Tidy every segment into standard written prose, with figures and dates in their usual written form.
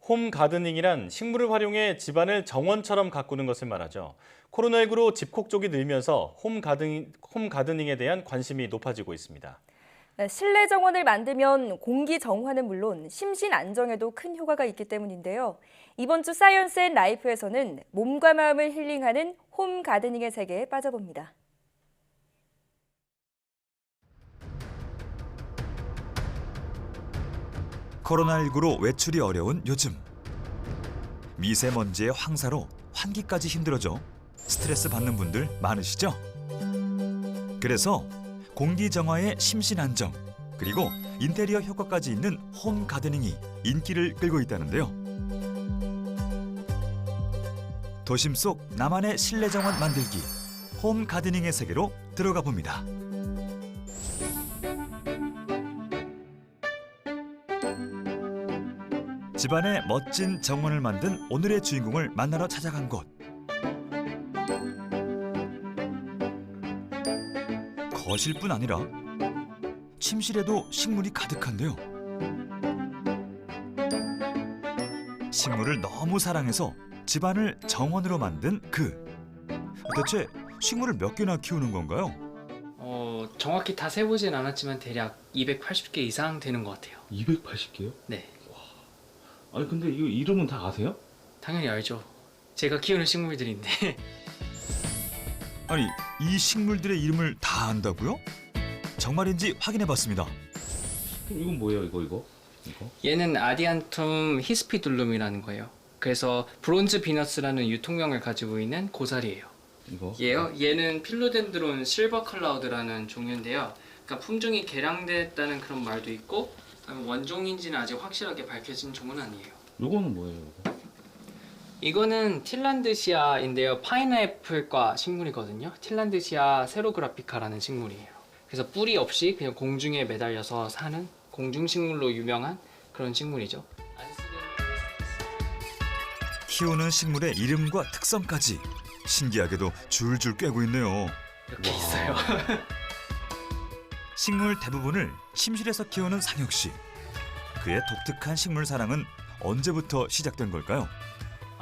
홈 가드닝이란 식물을 활용해 집안을 정원처럼 가꾸는 것을 말하죠. 코로나19로 집콕 쪽이 늘면서 홈 가드닝에 대한 관심이 높아지고 있습니다. 실내 정원을 만들면 공기 정화는 물론 심신 안정에도 큰 효과가 있기 때문인데요. 이번 주 사이언스 앤 라이프에서는 몸과 마음을 힐링하는 홈 가드닝의 세계에 빠져봅니다. 코로나19로 외출이 어려운 요즘. 미세먼지의 황사로 환기까지 힘들어져 스트레스 받는 분들 많으시죠? 그래서 공기 정화의 심신 안정, 그리고 인테리어 효과까지 있는 홈 가드닝이 인기를 끌고 있다는데요. 도심 속 나만의 실내 정원 만들기, 홈 가드닝의 세계로 들어가 봅니다. 집안에 멋진 정원을 만든 오늘의 주인공을 만나러 찾아간 곳. 거실뿐 아니라 침실에도 식물이 가득한데요. 식물을 너무 사랑해서 집안을 정원으로 만든 대체 식물을 몇 개나 키우는 건가요? 정확히 다 세보진 않았지만 대략 280개 이상 되는 것 같아요. 280개요? 네, 아니 근데 이거 이름은 다 아세요? 당연히 알죠. 제가 키우는 식물들인데 아니, 이 식물들의 이름을 다 안다고요? 정말인지 확인해봤습니다. 이건 뭐예요? 이거? 얘는 아디안툼 히스피둘룸이라는 거예요. 그래서 브론즈 비너스라는 유통명을 가지고 있는 고사리예요. 이거? 얘는 필로덴드론 실버 클라우드라는 종류인데요. 그러니까 품종이 개량됐다는 그런 말도 있고, 원종인지는 아직 확실하게 밝혀진 종은 아니에요. 요거는 뭐예요? 이거는 틸란드시아인데요. 파인애플과 식물이거든요. 틸란드시아 세로그라피카라는 식물이에요. 그래서 뿌리 없이 그냥 공중에 매달려서 사는 공중식물로 유명한 그런 식물이죠. 키우는 식물의 이름과 특성까지 신기하게도 줄줄 꿰고 있네요. 이렇게 있어요. 식물 대부분을 침실에서 키우는 상혁 씨. 그의 독특한 식물 사랑은 언제부터 시작된 걸까요?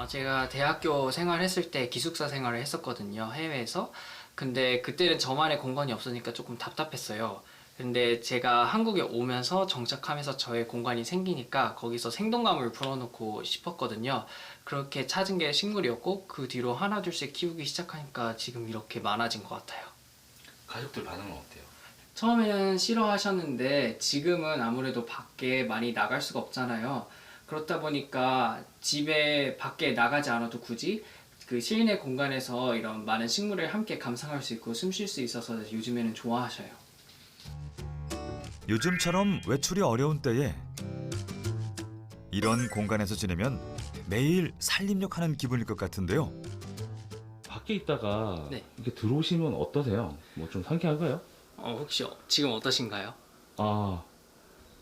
제가 대학교 생활했을 때 기숙사 생활을 했었거든요. 해외에서. 근데 그때는 저만의 공간이 없으니까 조금 답답했어요. 근데 제가 한국에 오면서 정착하면서 저의 공간이 생기니까 거기서 생동감을 불어넣고 싶었거든요. 그렇게 찾은 게 식물이었고, 그 뒤로 하나 둘씩 키우기 시작하니까 지금 이렇게 많아진 것 같아요. 가족들 반응은 어때요? 처음에는 싫어하셨는데 지금은 아무래도 밖에 많이 나갈 수가 없잖아요. 그렇다 보니까 집에 밖에 나가지 않아도 굳이 그 실내 공간에서 이런 많은 식물을 함께 감상할 수 있고 숨 쉴 수 있어서 요즘에는 좋아하셔요. 요즘처럼 외출이 어려운 때에 이런 공간에서 지내면 매일 살림욕 하는 기분일 것 같은데요. 밖에 있다가 네. 이렇게 들어오시면 어떠세요? 뭐 좀 상쾌한가요? 혹시 지금 어떠신가요?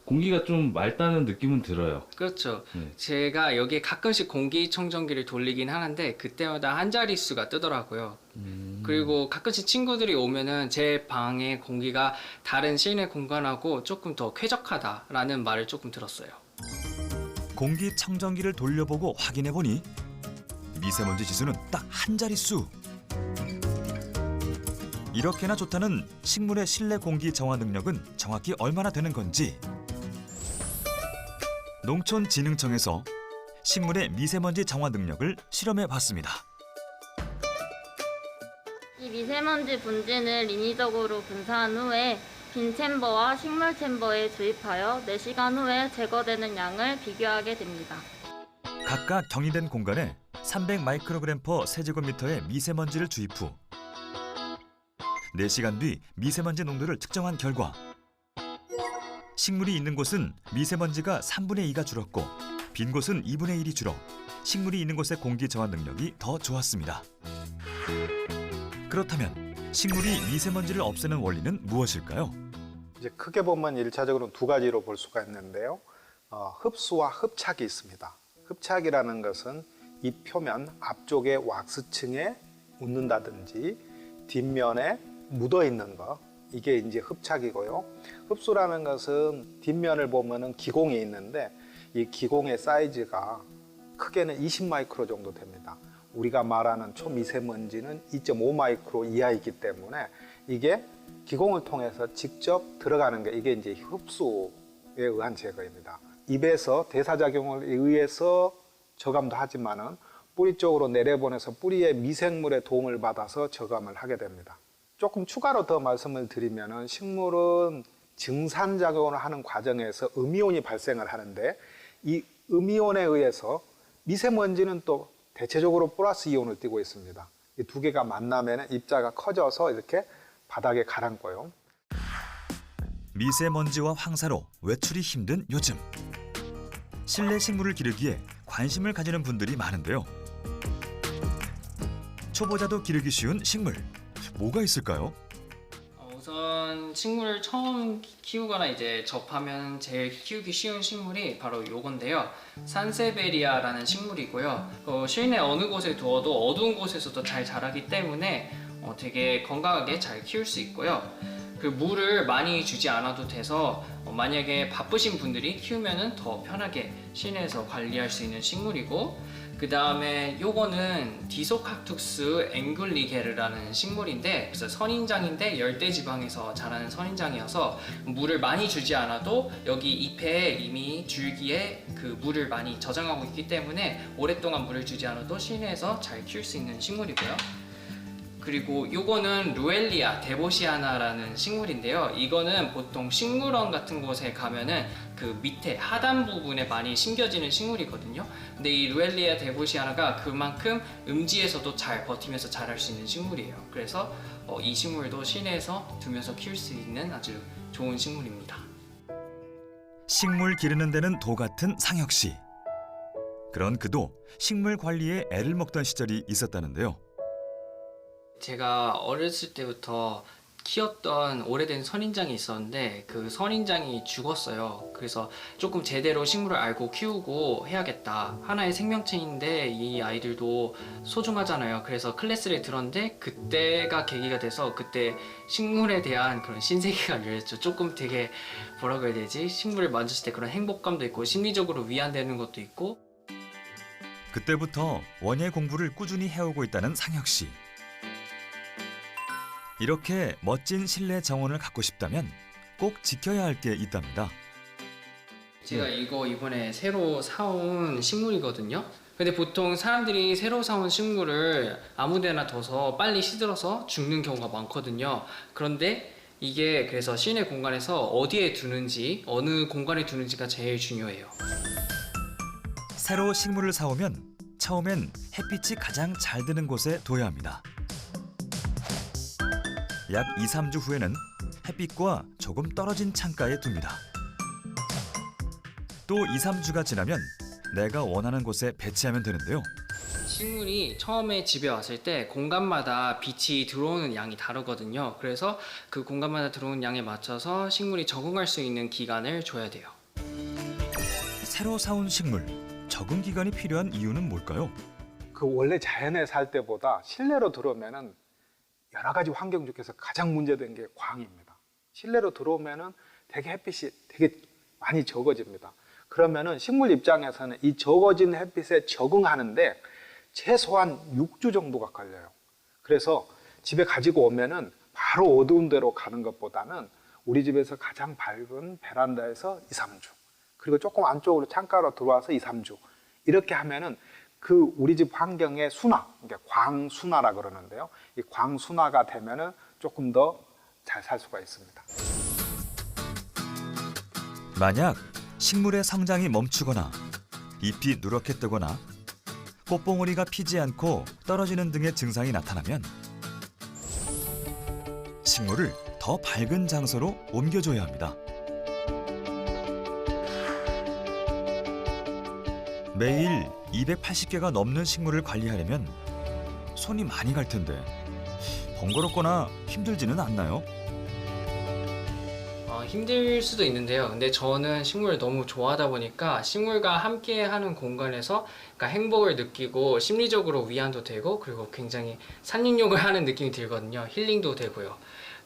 공기가 좀 맑다는 느낌은 들어요. 그렇죠. 네. 제가 여기에 가끔씩 공기청정기를 돌리긴 하는데 그때마다 한 자릿수가 뜨더라고요. 그리고 가끔씩 친구들이 오면은 제 방의 공기가 다른 실내 공간하고 조금 더 쾌적하다라는 말을 조금 들었어요. 공기청정기를 돌려보고 확인해보니 미세먼지 지수는 딱 한 자릿수. 이렇게나 좋다는 식물의 실내 공기 정화 능력은 정확히 얼마나 되는 건지 농촌진흥청에서 식물의 미세먼지 정화 능력을 실험해 봤습니다. 이 미세먼지 분진을 인위적으로 분사한 후에 빈 챔버와 식물 챔버에 주입하여 4시간 후에 제거되는 양을 비교하게 됩니다. 각각 격리된 공간에 300 마이크로그램 퍼 세제곱미터의 미세먼지를 주입 후 4시간 뒤 미세먼지 농도를 측정한 결과 식물이 있는 곳은 미세먼지가 3분의 2가 줄었고 빈 곳은 2분의 1이 줄어 식물이 있는 곳의 공기 정화 능력이 더 좋았습니다. 그렇다면 식물이 미세먼지를 없애는 원리는 무엇일까요? 이제 크게 보면 1차적으로 두 가지로 볼 수가 있는데요. 흡수와 흡착이 있습니다. 흡착이라는 것은 이 표면 앞쪽의 왁스층에 묻는다든지 뒷면에 묻어 있는 거, 이게 이제 흡착이고요. 흡수라는 것은 뒷면을 보면은 기공이 있는데 이 기공의 사이즈가 크게는 20 마이크로 정도 됩니다. 우리가 말하는 초미세먼지는 2.5 마이크로 이하이기 때문에 이게 기공을 통해서 직접 들어가는 게 이게 이제 흡수에 의한 제거입니다. 입에서 대사작용을 의해서 저감도 하지만은 뿌리 쪽으로 내려보내서 뿌리의 미생물의 도움을 받아서 저감을 하게 됩니다. 조금 추가로 더 말씀을 드리면은 식물은 증산작용을 하는 과정에서 음이온이 발생을 하는데 이 음이온에 의해서 미세먼지는 또 대체적으로 플러스 이온을 띠고 있습니다. 이 두 개가 만나면 입자가 커져서 이렇게 바닥에 가라앉고요. 미세먼지와 황사로 외출이 힘든 요즘. 실내 식물을 기르기에 관심을 가지는 분들이 많은데요. 초보자도 기르기 쉬운 식물, 뭐가 있을까요? 우선 식물을 처음 키우거나 이제 접하면 제일 키우기 쉬운 식물이 바로 요건데요. 산세베리아라는 식물이고요. 실내 어느 곳에 두어도 어두운 곳에서도 잘 자라기 때문에 되게 건강하게 잘 키울 수 있고요. 그 물을 많이 주지 않아도 돼서 만약에 바쁘신 분들이 키우면은 더 편하게 실내에서 관리할 수 있는 식물이고, 그 다음에 요거는 디소칵투스 앵글리게르라는 식물인데, 그래서 선인장인데 열대지방에서 자라는 선인장이어서 물을 많이 주지 않아도 여기 잎에 이미 줄기에 그 물을 많이 저장하고 있기 때문에 오랫동안 물을 주지 않아도 실내에서 잘 키울 수 있는 식물이고요. 그리고 요거는 루엘리아 데보시아나라는 식물인데요. 이거는 보통 식물원 같은 곳에 가면은 그 밑에 하단 부분에 많이 심겨지는 식물이거든요. 근데 이 루엘리아 데보시아나가 그만큼 음지에서도 잘 버티면서 자랄 수 있는 식물이에요. 그래서 이 식물도 실내에서 두면서 키울 수 있는 아주 좋은 식물입니다. 식물 기르는 데는 도 같은 상혁 씨. 그런 그도 식물 관리에 애를 먹던 시절이 있었다는데요. 제가 어렸을 때부터 키웠던 오래된 선인장이 있었는데 그 선인장이 죽었어요. 그래서 조금 제대로 식물을 알고 키우고 해야겠다. 하나의 생명체인데 이 아이들도 소중하잖아요. 그래서 클래스를 들었는데 그때가 계기가 돼서 그때 식물에 대한 그런 신세계가 열렸죠. 조금 되게 뭐라고 해야 되지? 식물을 만졌을 때 그런 행복감도 있고 심리적으로 위안되는 것도 있고. 그때부터 원예 공부를 꾸준히 해오고 있다는 상혁 씨. 이렇게 멋진 실내 정원을 갖고 싶다면 꼭 지켜야 할 게 있답니다. 제가 이거 이번에 새로 사온 식물이거든요. 근데 보통 사람들이 새로 사온 식물을 아무데나 둬서 빨리 시들어서 죽는 경우가 많거든요. 그런데 이게 그래서 실내 공간에서 어디에 두는지, 어느 공간에 두는지가 제일 중요해요. 새로 식물을 사오면 처음엔 햇빛이 가장 잘 드는 곳에 둬야 합니다. 약 2, 3주 후에는 햇빛과 조금 떨어진 창가에 둡니다. 또 2, 3주가 지나면 내가 원하는 곳에 배치하면 되는데요. 식물이 처음에 집에 왔을 때 공간마다 빛이 들어오는 양이 다르거든요. 그래서 그 공간마다 들어오는 양에 맞춰서 식물이 적응할 수 있는 기간을 줘야 돼요. 새로 사온 식물, 적응 기간이 필요한 이유는 뭘까요? 그 원래 자연에 살 때보다 실내로 들어오면은 여러 가지 환경 중에서 가장 문제된 게 광입니다. 실내로 들어오면은 되게 햇빛이 되게 많이 적어집니다. 그러면은 식물 입장에서는 이 적어진 햇빛에 적응하는데 최소한 6주 정도가 걸려요. 그래서 집에 가지고 오면은 바로 어두운 데로 가는 것보다는 우리 집에서 가장 밝은 베란다에서 2, 3주, 그리고 조금 안쪽으로 창가로 들어와서 2, 3주 이렇게 하면은 그 우리 집 환경의 순화, 그러니까 광순화라 그러는데요. 이 광순화가 되면은 조금 더 잘 살 수가 있습니다. 만약 식물의 성장이 멈추거나 잎이 누렇게 뜨거나 꽃봉오리가 피지 않고 떨어지는 등의 증상이 나타나면 식물을 더 밝은 장소로 옮겨줘야 합니다. 매일 280개가 넘는 식물을 관리하려면 손이 많이 갈 텐데 번거롭거나 힘들지는 않나요? 힘들 수도 있는데요. 근데 저는 식물을 너무 좋아하다 보니까 식물과 함께 하는 공간에서 그러니까 행복을 느끼고 심리적으로 위안도 되고 그리고 굉장히 산림욕을 하는 느낌이 들거든요. 힐링도 되고요.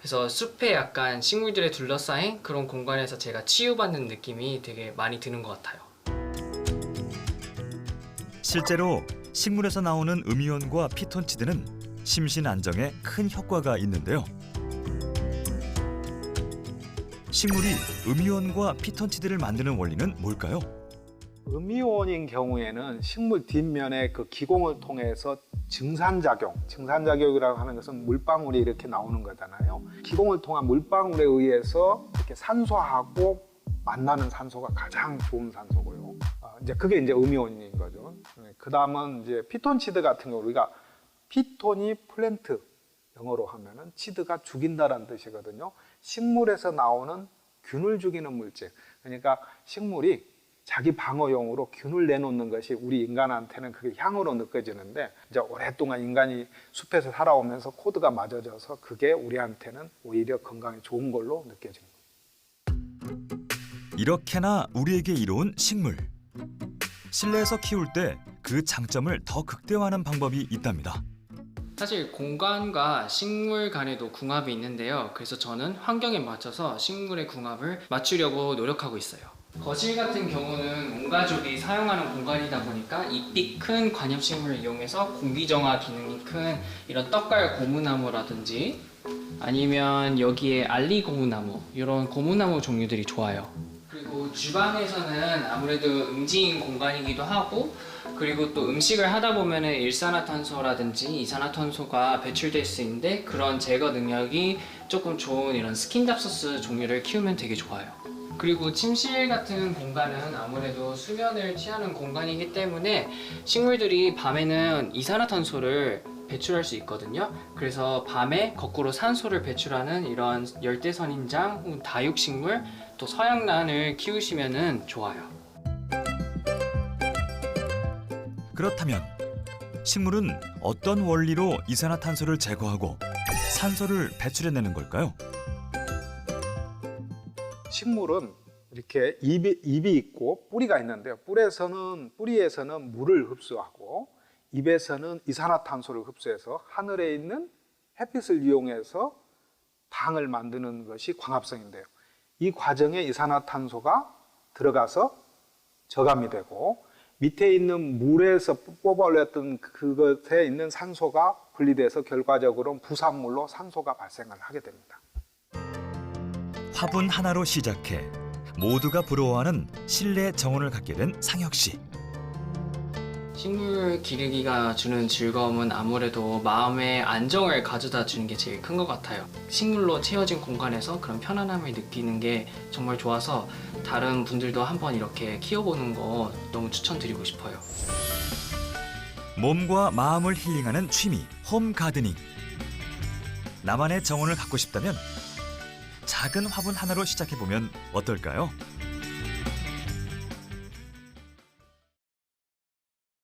그래서 숲에 약간 식물들에 둘러싸인 그런 공간에서 제가 치유받는 느낌이 되게 많이 드는 것 같아요. 실제로 식물에서 나오는 음이온과 피톤치드는 심신 안정에 큰 효과가 있는데요. 식물이 음이온과 피톤치드를 만드는 원리는 뭘까요? 음이온인 경우에는 식물 뒷면에 그 기공을 통해서 증산작용이라고 하는 것은 물방울이 이렇게 나오는 거잖아요. 기공을 통한 물방울에 의해서 이렇게 산소하고 만나는 산소가 가장 좋은 산소고요. 이제 그게 이제 음이온인 거죠. 그 다음은 이제 피톤치드 같은 경우 우리가 피톤이 플랜트, 영어로 하면은 치드가 죽인다라는 뜻이거든요. 식물에서 나오는 균을 죽이는 물질. 그러니까 식물이 자기 방어용으로 균을 내놓는 것이 우리 인간한테는 그게 향으로 느껴지는데 이제 오랫동안 인간이 숲에서 살아오면서 코드가 맞아져서 그게 우리한테는 오히려 건강에 좋은 걸로 느껴지는 거예요. 이렇게나 우리에게 이로운 식물. 실내에서 키울 때 그 장점을 더 극대화하는 방법이 있답니다. 사실 공간과 식물 간에도 궁합이 있는데요. 그래서 저는 환경에 맞춰서 식물의 궁합을 맞추려고 노력하고 있어요. 거실 같은 경우는 온 가족이 사용하는 공간이다 보니까 잎이 큰 관엽식물을 이용해서 공기정화 기능이 큰 이런 떡갈 고무나무라든지 아니면 여기에 알리 고무나무, 이런 고무나무 종류들이 좋아요. 그리고 주방에서는 아무래도 음지인 공간이기도 하고, 그리고 또 음식을 하다 보면은 일산화탄소라든지 이산화탄소가 배출될 수 있는데 그런 제거 능력이 조금 좋은 이런 스킨 잡소스 종류를 키우면 되게 좋아요. 그리고 침실 같은 공간은 아무래도 수면을 취하는 공간이기 때문에 식물들이 밤에는 이산화탄소를 배출할 수 있거든요. 그래서 밤에 거꾸로 산소를 배출하는 이런 열대선인장 혹은 다육식물, 또 서양란을 키우시면 좋아요. 그렇다면 식물은 어떤 원리로 이산화탄소를 제거하고 산소를 배출해내는 걸까요? 식물은 이렇게 잎이 있고 뿌리가 있는데요. 뿌리에서는 물을 흡수하고 잎에서는 이산화탄소를 흡수해서 하늘에 있는 햇빛을 이용해서 당을 만드는 것이 광합성인데요. 이 과정에 이산화탄소가 들어가서 저감이 되고 밑에 있는 물에서 뽑아 올렸던 그것에 있는 산소가 분리돼서 결과적으로 부산물로 산소가 발생을 하게 됩니다. 화분 하나로 시작해 모두가 부러워하는 실내 정원을 갖게 된 상혁 씨. 식물 기르기가 주는 즐거움은 아무래도 마음의 안정을 가져다 주는 게 제일 큰 것 같아요. 식물로 채워진 공간에서 그런 편안함을 느끼는 게 정말 좋아서 다른 분들도 한번 이렇게 키워보는 거 너무 추천드리고 싶어요. 몸과 마음을 힐링하는 취미 홈 가드닝. 나만의 정원을 갖고 싶다면 작은 화분 하나로 시작해보면 어떨까요?